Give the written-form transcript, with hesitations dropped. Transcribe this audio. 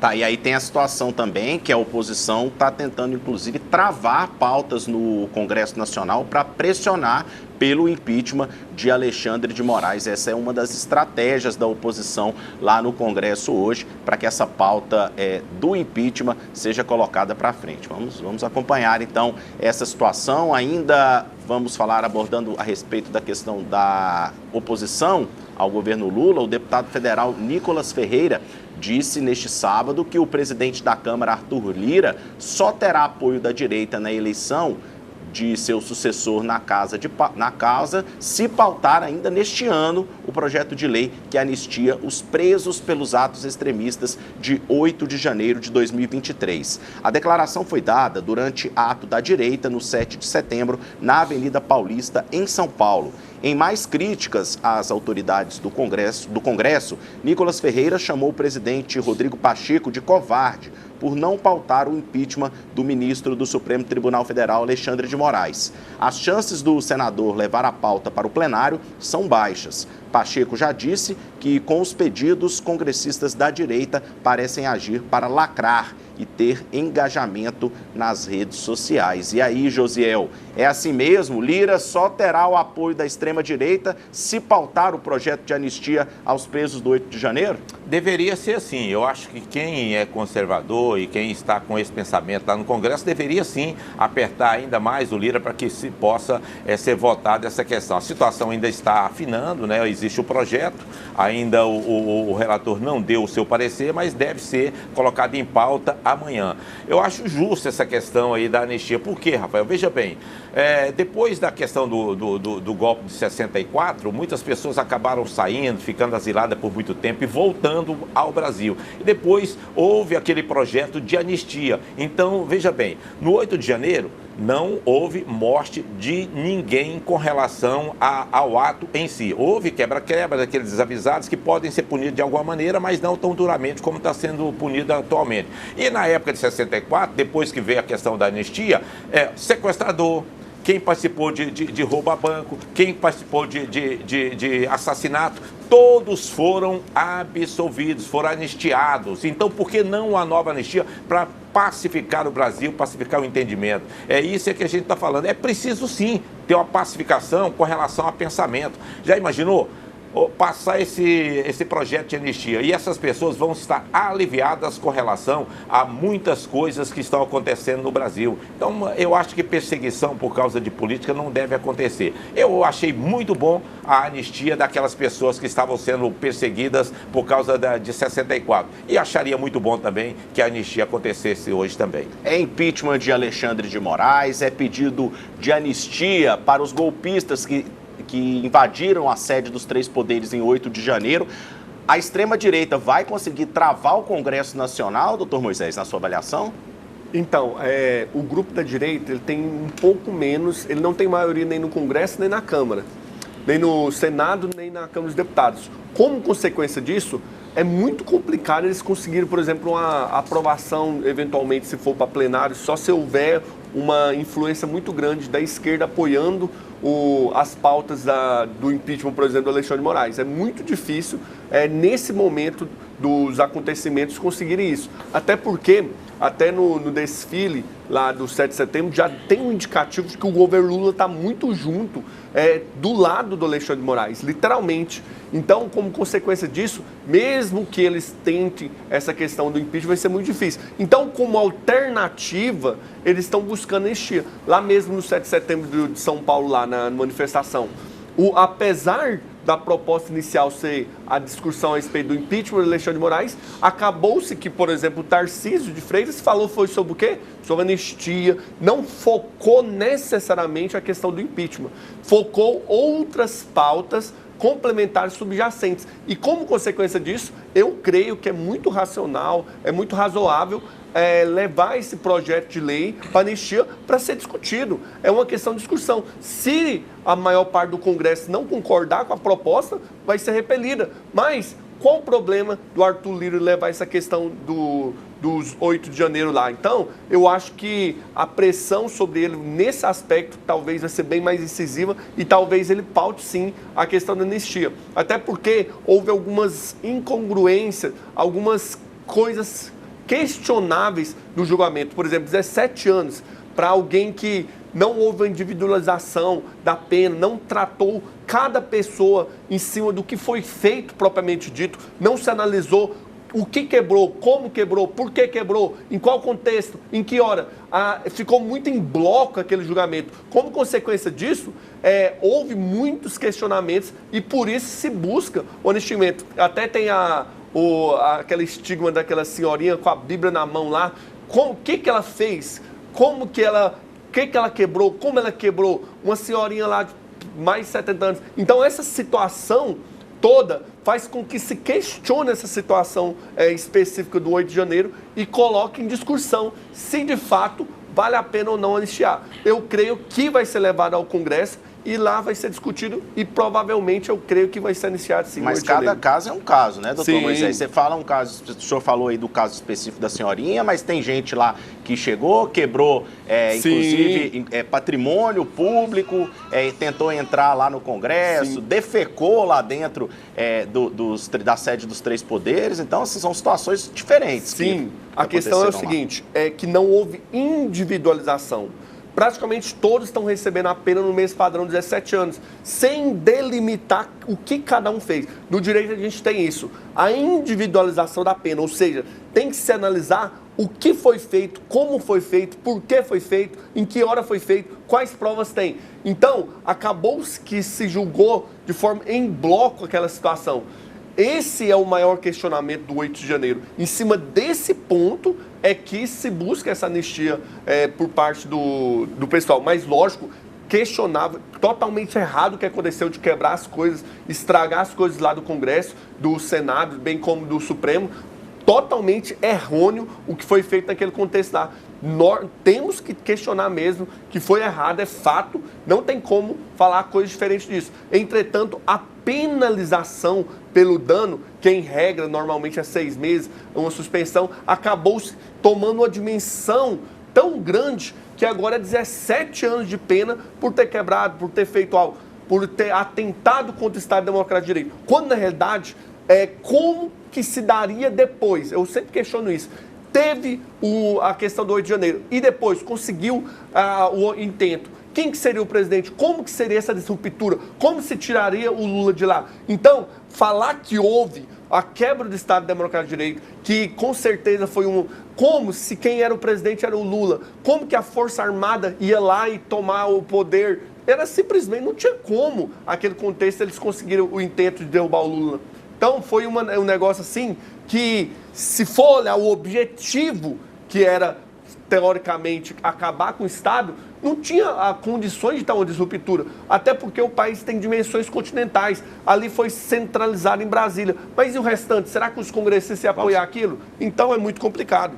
Tá, e aí tem a situação também que a oposição está tentando, inclusive, travar pautas no Congresso Nacional para pressionar pelo impeachment de Alexandre de Moraes. Essa é uma das estratégias da oposição lá no Congresso hoje, para que essa pauta do impeachment seja colocada para frente. Vamos acompanhar, então, essa situação. Ainda vamos falar, abordando a respeito da questão da oposição ao governo Lula. O deputado federal Nicolas Ferreira disse neste sábado que o presidente da Câmara, Arthur Lira, só terá apoio da direita na eleição de seu sucessor na casa, se pautar ainda neste ano o projeto de lei que anistia os presos pelos atos extremistas de 8 de janeiro de 2023. A declaração foi dada durante ato da direita no 7 de setembro, na Avenida Paulista, em São Paulo. Em mais críticas às autoridades do Congresso, Nicolas Ferreira chamou o presidente Rodrigo Pacheco de covarde por não pautar o impeachment do ministro do Supremo Tribunal Federal, Alexandre de Moraes. As chances do senador levar a pauta para o plenário são baixas. Pacheco já disse que, com os pedidos, congressistas da direita parecem agir para lacrar e ter engajamento nas redes sociais. E aí, Josiel, é assim mesmo? Lira só terá o apoio da extrema-direita se pautar o projeto de anistia aos presos do 8 de janeiro? Deveria ser assim. Eu acho que quem é conservador e quem está com esse pensamento lá no Congresso deveria sim apertar ainda mais o Lira para que se possa ser votada essa questão. A situação ainda está afinando, né? Existe o projeto, ainda o relator não deu o seu parecer, mas deve ser colocado em pauta amanhã. Eu acho justo essa questão aí da anistia. Por quê, Rafael? Veja bem, depois da questão do golpe de 64, muitas pessoas acabaram saindo, ficando asiladas por muito tempo e voltando ao Brasil. E depois houve aquele projeto de anistia. Então, veja bem, no 8 de janeiro não houve morte de ninguém com relação ao ato em si. Houve quebra-quebra daqueles desavisados que podem ser punidos de alguma maneira, mas não tão duramente como está sendo punido atualmente. E na época de 64, depois que veio a questão da anistia, sequestrador, quem participou de roubo a banco, quem participou de assassinato, todos foram absolvidos, foram anistiados. Então, por que não a nova anistia para pacificar o Brasil, pacificar o entendimento? É isso que a gente está falando. É preciso, sim, ter uma pacificação com relação a pensamento. Já imaginou? Passar esse projeto de anistia e essas pessoas vão estar aliviadas com relação a muitas coisas que estão acontecendo no Brasil. Então, eu acho que perseguição por causa de política não deve acontecer. Eu achei muito bom a anistia daquelas pessoas que estavam sendo perseguidas por causa de 64. E acharia muito bom também que a anistia acontecesse hoje também. É impeachment de Alexandre de Moraes, é pedido de anistia para os golpistas que invadiram a sede dos três poderes em 8 de janeiro. A extrema-direita vai conseguir travar o Congresso Nacional, doutor Moisés, na sua avaliação? Então, o grupo da direita ele tem um pouco menos, ele não tem maioria nem no Congresso nem na Câmara, nem no Senado, nem na Câmara dos Deputados. Como consequência disso, é muito complicado eles conseguirem, por exemplo, uma aprovação, eventualmente, se for para plenário, só se houver uma influência muito grande da esquerda apoiando as pautas do impeachment, por exemplo, do Alexandre de Moraes. É muito difícil, nesse momento dos acontecimentos, conseguirem isso. Até porque, até no desfile lá do 7 de setembro, já tem um indicativo de que o governo Lula está muito junto, do lado do Alexandre de Moraes, literalmente. Então, como consequência disso, mesmo que eles tentem essa questão do impeachment, vai ser muito difícil. Então, como alternativa, eles estão buscando anistia. Lá mesmo no 7 de setembro de São Paulo, lá na manifestação, apesar da proposta inicial ser a discussão a respeito do impeachment do Alexandre de Moraes, acabou-se que, por exemplo, o Tarcísio de Freitas falou foi sobre o quê? Sobre anistia, não focou necessariamente a questão do impeachment, focou outras pautas complementares subjacentes. E como consequência disso, eu creio que é muito racional, é muito razoável levar esse projeto de lei para anistia para ser discutido. É uma questão de discussão. Se a maior parte do Congresso não concordar com a proposta, vai ser repelida. Mas qual o problema do Arthur Lira levar essa questão dos 8 de janeiro lá? Então, eu acho que a pressão sobre ele nesse aspecto talvez vai ser bem mais incisiva e talvez ele paute sim a questão da anistia. Até porque houve algumas incongruências, algumas coisas questionáveis do julgamento. Por exemplo, 17 anos para alguém que não houve a individualização da pena, não tratou cada pessoa em cima do que foi feito propriamente dito, não se analisou o que quebrou, como quebrou, por que quebrou, em qual contexto, em que hora. Ficou muito em bloco aquele julgamento. Como consequência disso, houve muitos questionamentos e por isso se busca o anistimento. Até tem aquele estigma daquela senhorinha com a Bíblia na mão lá. O que ela fez? Como que ela... O que ela quebrou? Como ela quebrou? Uma senhorinha lá de mais de 70 anos. Então, essa situação toda faz com que se questione essa situação específica do 8 de janeiro e coloque em discussão se, de fato, vale a pena ou não anistiar. Eu creio que vai ser levado ao Congresso e lá vai ser discutido e provavelmente eu creio que vai ser anistiado sim. Mas cada caso é um caso, né, doutor Sim. Moisés? Você fala um caso, o senhor falou aí do caso específico da senhorinha, mas tem gente lá que chegou, quebrou, inclusive, patrimônio público, tentou entrar lá no Congresso, Sim. defecou lá dentro da sede dos três poderes. Então, essas são situações diferentes. Sim, a questão é o seguinte, que não houve individualização. Praticamente todos estão recebendo a pena no mesmo padrão de 17 anos, sem delimitar o que cada um fez. No direito a gente tem isso, a individualização da pena, ou seja, tem que se analisar o que foi feito, como foi feito, por que foi feito, em que hora foi feito, quais provas tem. Então, acabou que se julgou de forma em bloco aquela situação. Esse é o maior questionamento do 8 de janeiro. Em cima desse ponto é que se busca essa anistia por parte do pessoal. Mas, lógico, questionável, totalmente errado o que aconteceu de quebrar as coisas, estragar as coisas lá do Congresso, do Senado, bem como do Supremo. Totalmente errôneo o que foi feito naquele contexto lá. Nós temos que questionar mesmo que foi errado, é fato, não tem como falar coisa diferente disso. Entretanto, a penalização pelo dano, que em regra normalmente é 6 meses, uma suspensão, acabou tomando uma dimensão tão grande que agora é 17 anos de pena por ter quebrado, por ter feito algo, por ter atentado contra o Estado Democrático de Direito. Quando na realidade, como que se daria depois? Eu sempre questiono isso. Teve a questão do 8 de janeiro e depois conseguiu o intento. Quem que seria o presidente? Como que seria essa ruptura? Como se tiraria o Lula de lá? Então, falar que houve a quebra do Estado Democrático de Direito, que com certeza foi como se quem era o presidente era o Lula, como que a Força Armada ia lá e tomar o poder, era simplesmente, não tinha como, aquele contexto, eles conseguiram o intento de derrubar o Lula. Então, foi um negócio assim, que se for olhar o objetivo, que era, teoricamente, acabar com o Estado, não tinha condições de estar uma disruptura, até porque o país tem dimensões continentais, ali foi centralizado em Brasília. Mas e o restante? Será que os congressistas iam apoiar aquilo? Então é muito complicado.